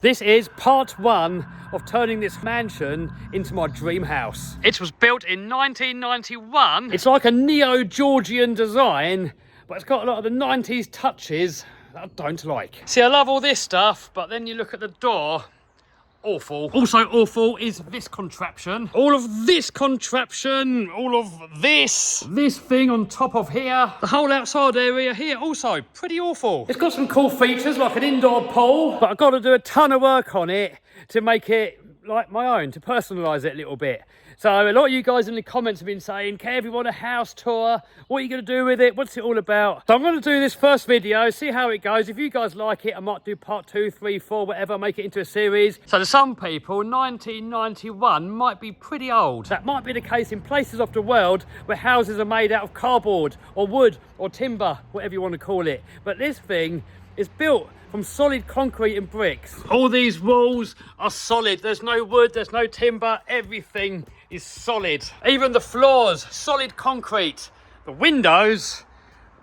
This is part one of turning this mansion into my dream house. It was built in 1991. It's like a neo-Georgian design, but it's got a lot of the 90s touches that I don't like. See, I love all this stuff, but then you look at the door, awful. Also awful is this contraption. All of this contraption, all of this thing on top of here. The whole outside area here also pretty awful. It's got some cool features like an indoor pool, but I've got to do a ton of work on it to make it like my own, to personalise it a little bit. So a lot of you guys in the comments have been saying, Kev, you want a house tour? What are you going to do with it? What's it all about? So I'm going to do this first video, see how it goes. If you guys like it, I might do part 2, 3, 4, whatever, make it into a series. So to some people, 1991 might be pretty old. That might be the case in places of the world where houses are made out of cardboard or wood or timber, whatever you want to call it. But this thing is built from solid concrete and bricks. All these walls are solid. There's no wood, there's no timber, everything is solid. Even the floors, solid concrete. The windows,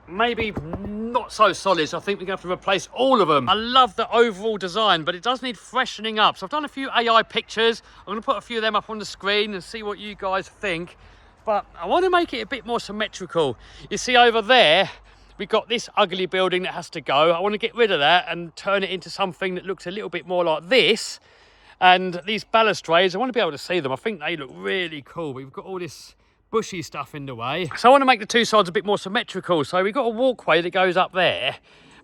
maybe not so solid, so I think we're going to have to replace all of them. I love the overall design, but it does need freshening up. So I've done a few AI pictures. I'm going to put a few of them up on the screen and see what you guys think. But I want to make it a bit more symmetrical. You see over there, we've got this ugly building that has to go. I want to get rid of that and turn it into something that looks a little bit more like this. And these balustrades, I want to be able to see them. I think they look really cool. We've got all this bushy stuff in the way. So I want to make the two sides a bit more symmetrical. So we've got a walkway that goes up there.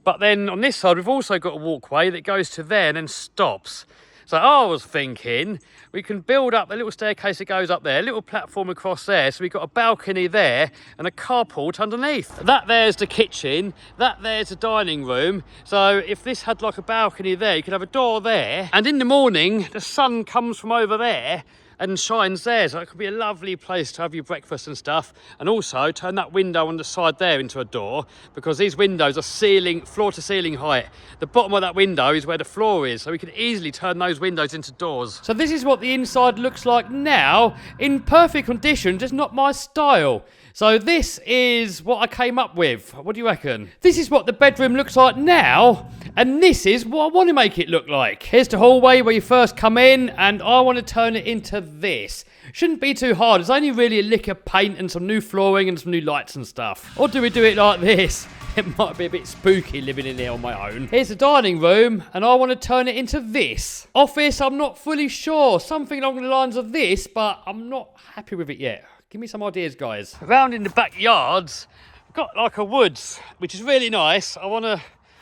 But then on this side, we've also got a walkway that goes to there and then stops. So I was thinking we can build up a little staircase that goes up there, a little platform across there. So we've got a balcony there and a carport underneath. That there's the kitchen, that there's the dining room. So if this had like a balcony there, you could have a door there. And in the morning, the sun comes from over there and shines there, so it could be a lovely place to have your breakfast and stuff. And also turn that window on the side there into a door, because these windows are floor to ceiling height. The bottom of that window is where the floor is, so we could easily turn those windows into doors. So this is what the inside looks like now, in perfect condition, just not my style. So this is what I came up with. What do you reckon? This is what the bedroom looks like now, and this is what I want to make it look like. Here's the hallway where you first come in, and I want to turn it into this. Shouldn't be too hard. It's only really a lick of paint and some new flooring and some new lights and stuff. Or do we do it like this? It might be a bit spooky living in there on my own. Here's the dining room, and I want to turn it into this. Office, I'm not fully sure. Something along the lines of this, but I'm not happy with it yet. Give me some ideas, guys. Around in the backyards, I've got like a woods, which is really nice. We're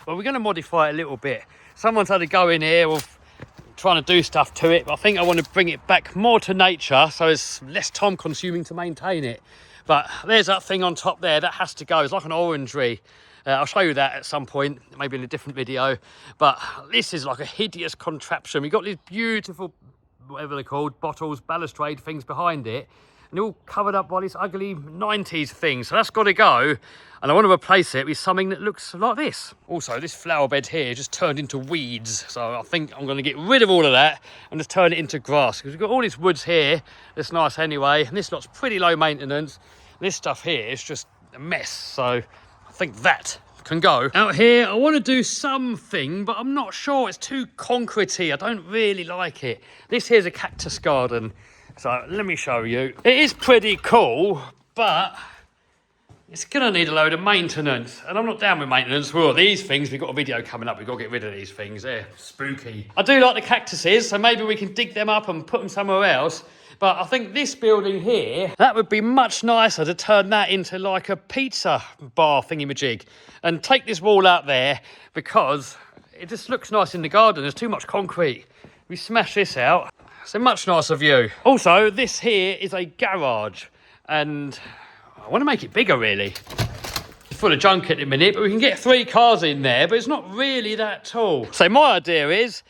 going to modify it a little bit. Someone's had to go in here with trying to do stuff to it, but I think I want to bring it back more to nature, so it's less time consuming to maintain it. But there's that thing on top there, that has to go. It's like an orangery. I'll show you that at some point, maybe in a different video. But this is like a hideous contraption. We've got these beautiful, whatever they're called, bottles, balustrade things behind it. And they're all covered up by this ugly 90s thing. So that's got to go. And I want to replace it with something that looks like this. Also, this flower bed here just turned into weeds. So I think I'm going to get rid of all of that and just turn it into grass. Because we've got all these woods here. That's nice anyway. And this lot's pretty low maintenance. And this stuff here is just a mess. So I think that can go. Out here, I want to do something, but I'm not sure. It's too concretey. I don't really like it. This here's a cactus garden. So let me show you. It is pretty cool, but it's going to need a load of maintenance. And I'm not down with maintenance. Well, these things, we've got a video coming up. We've got to get rid of these things. They're spooky. I do like the cactuses, so maybe we can dig them up and put them somewhere else. But I think this building here, that would be much nicer to turn that into like a pizza bar thingy-majig. And take this wall out there because it just looks nice in the garden. There's too much concrete. We smash this out. It's a much nicer view. Also, this here is a garage, and I want to make it bigger, really. It's full of junk at the minute, but we can get 3 cars in there, but it's not really that tall. So my idea is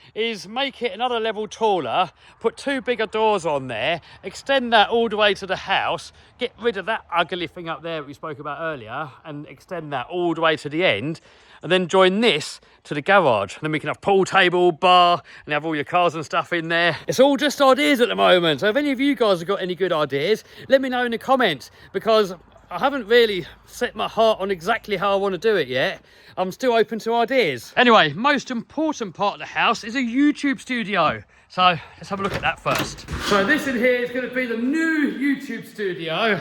make it another level taller, put 2 bigger doors on there, extend that all the way to the house, get rid of that ugly thing up there that we spoke about earlier, and extend that all the way to the end, and then join this to the garage. And then we can have pool table, bar, and have all your cars and stuff in there. It's all just ideas at the moment. So if any of you guys have got any good ideas, let me know in the comments, because I haven't really set my heart on exactly how I want to do it yet. I'm still open to ideas. Anyway, most important part of the house is a YouTube studio. So let's have a look at that first. So this in here is going to be the new YouTube studio.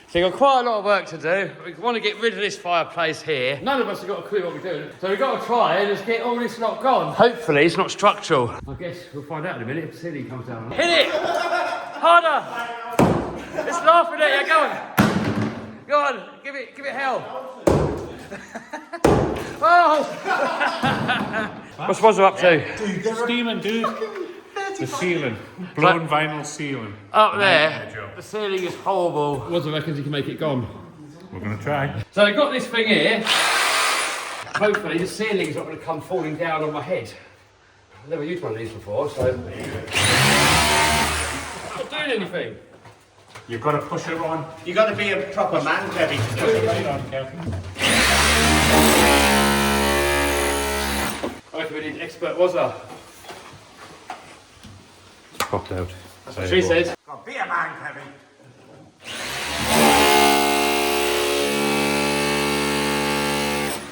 So you've got quite a lot of work to do. We want to get rid of this fireplace here. None of us have got a clue what we're doing. So we've got to try and just get all this lot gone. Hopefully it's not structural. I guess we'll find out in a minute if the ceiling comes down. Hit it! Harder! It's laughing at you, go on. Go on, give it hell. Oh! What's Wazza up to? Steaming, dude. The ceiling. Blown vinyl ceiling. Up there, the ceiling is horrible. Wazza reckons he can make it gone. We're going to try. So they've got this thing here. Hopefully the ceiling's not going to come falling down on my head. I've never used one of these before, so... Not doing anything. You've got to push it on. You've got to be a proper man, Kevin. Push it right on, Kevin. I reckon we need an expert Wazza. Popped out. That's what she said. Come on, be a man, Kevin.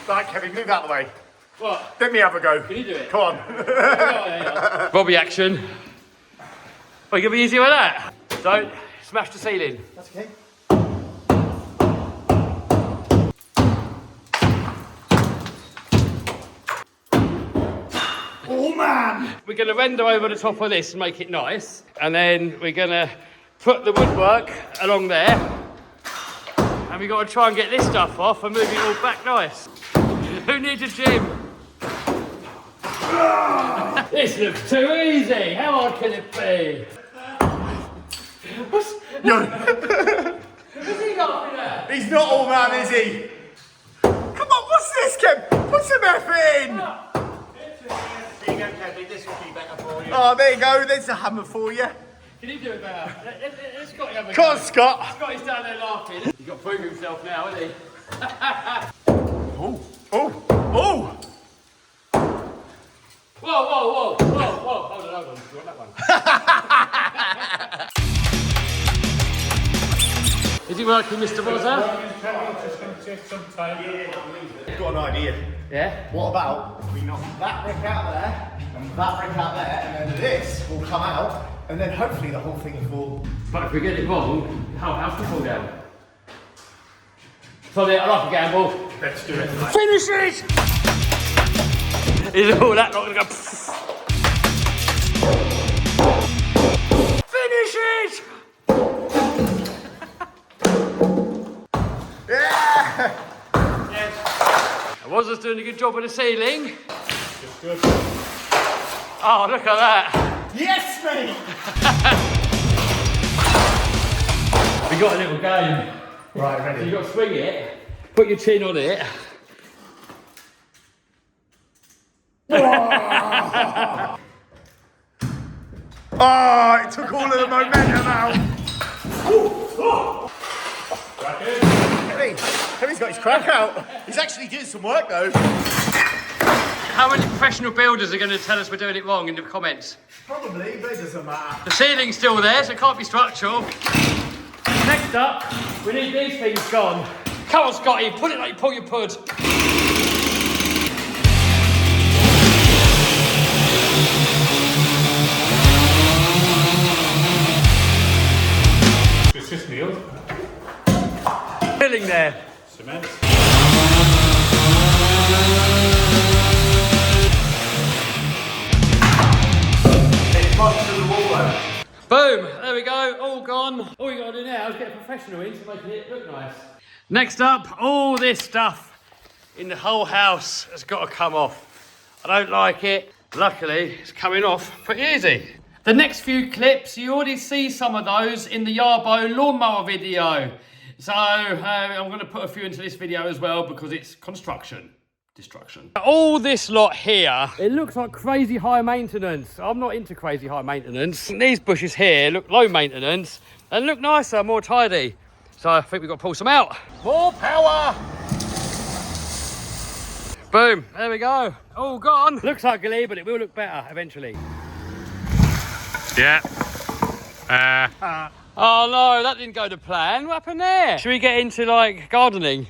Right, Kevin, move out of the way. What? Let me have a go. Can you do it? Come on. Yeah. Bobby action. Well, you gonna be easy with that. Don't smash the ceiling. That's okay. Oh man! We're gonna render over the top of this and make it nice. And then we're gonna put the woodwork along there. And we've got to try and get this stuff off and move it all back nice. Who needs a gym? This looks too easy. How hard can it be? No. What's he laughing at? He's not all man, is he? Come on, what's this, Kev? Put some effort in! There you go, Kevin. This will be better for you. Oh, there you go. There's a hammer for you. Can you do it better? Let's Scotty have a Come on, go. Scott. Scotty's down there laughing. He's got to prove himself now, hasn't he? Oh, oh, oh! Whoa. Hold on. You want that one? Is it working, Mr. Wazza? It's going to take some time. I've got an idea. Yeah? What about we knock that brick out there, and that brick out there, and then this will come out, and then hopefully the whole thing will... But if we get it wrong, the whole house will fall down. So I like a gamble. Let's do it. Finish it! Is all that not going to go... Finish it! Yeah! I was just doing a good job with the ceiling. Just good. Oh, look at that. Yes, mate! We got a little game. Right, So ready? you've got to swing it, put your chin on it. Oh, it took all of the momentum out. Kevin's got his crack out. He's actually doing some work though. How many professional builders are going to tell us we're doing it wrong in the comments? Probably, but it doesn't matter. The ceiling's still there, so it can't be structural. Next up, we need these things gone. Come on, Scotty, put it like you pull your pud. It's just nailed. Filling there. Cement. Boom, there we go, all gone. All we got to do now is get a professional in to make it look nice. Next up, all this stuff in the whole house has got to come off. I don't like it. Luckily, it's coming off pretty easy. The next few clips, you already see some of those in the Yarbo lawnmower video. So I'm going to put a few into this video as well because it's construction. Destruction. All this lot here, it looks like crazy high maintenance. I'm not into crazy high maintenance. These bushes here look low maintenance and look nicer, more tidy. So I think we've got to pull some out. More power! Boom, there we go. All gone. Looks ugly, but it will look better eventually. Yeah. Oh no, that didn't go to plan. What happened there? Should we get into like gardening?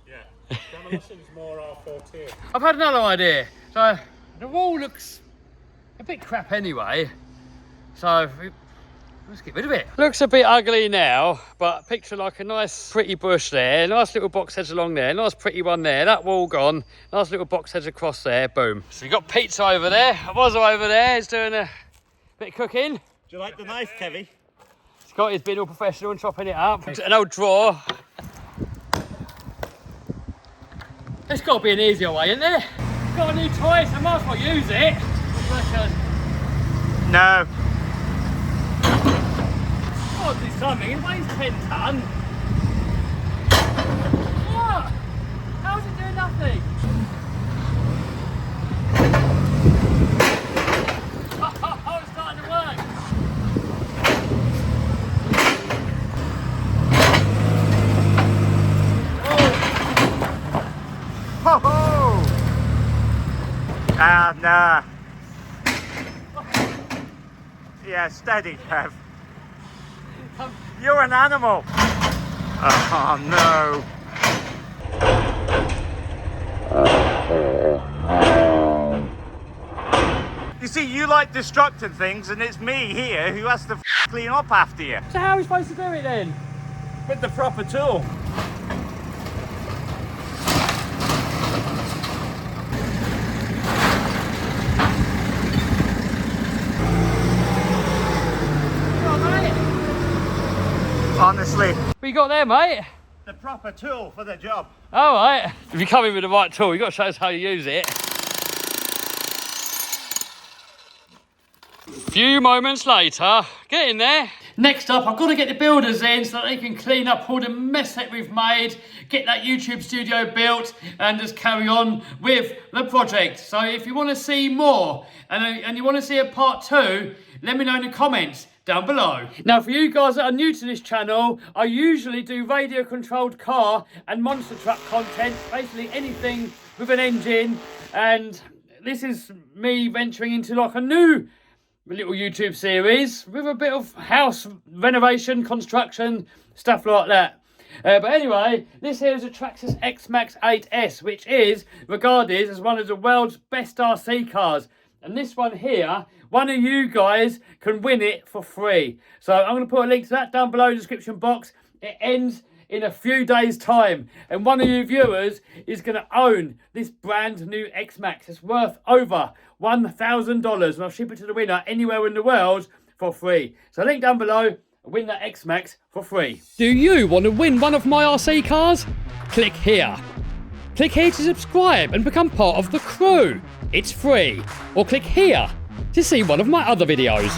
Yeah. Demolition's more our forte. I've had another idea. So the wall looks a bit crap anyway. So let's get rid of it. Looks a bit ugly now, but picture like a nice pretty bush there, nice little box hedge along there, nice pretty one there, that wall gone, nice little box hedge across there, boom. So you got pizza over there, Wazza over there, he's doing a bit of cooking. Do you like the knife, Kevy? Scotty's been all professional and chopping it up. An old drawer. There's got to be an easier way, isn't there? Got a new toy, so I might as well use it. No. I'll do something, it weighs 10 tonne. What? How's it doing nothing? Oh, it's starting to work. Ho ho! Ah, nah. Yeah, steady, Kev. You're an animal. Oh no. You see, you like destructing things, and it's me here who has to clean up after you. So how are we supposed to do it then? With the proper tool. Honestly. What you got there, mate? The proper tool for the job. All right. If you come in with the right tool, you've got to show us how you use it. Few moments later, get in there. Next up, I've got to get the builders in so that they can clean up all the mess that we've made, get that YouTube studio built, and just carry on with the project. So if you want to see more and you want to see a part 2, let me know in the comments down below. Now, for you guys that are new to this channel, I usually do radio controlled car and monster truck content, basically anything with an engine, and this is me venturing into like a new little YouTube series with a bit of house renovation, construction, stuff like that. But anyway, this here is a Traxxas X-Max 8S, which is regarded as one of the world's best RC cars. And this one here, one of you guys can win it for free. So I'm going to put a link to that down below in the description box. It ends in a few days' time. And one of you viewers is going to own this brand new X-Max. It's worth over $1,000. And I'll ship it to the winner anywhere in the world for free. So link down below. Win that X-Max for free. Do you want to win one of my RC cars? Click here. Click here to subscribe and become part of the crew. It's free. Or click here to see one of my other videos.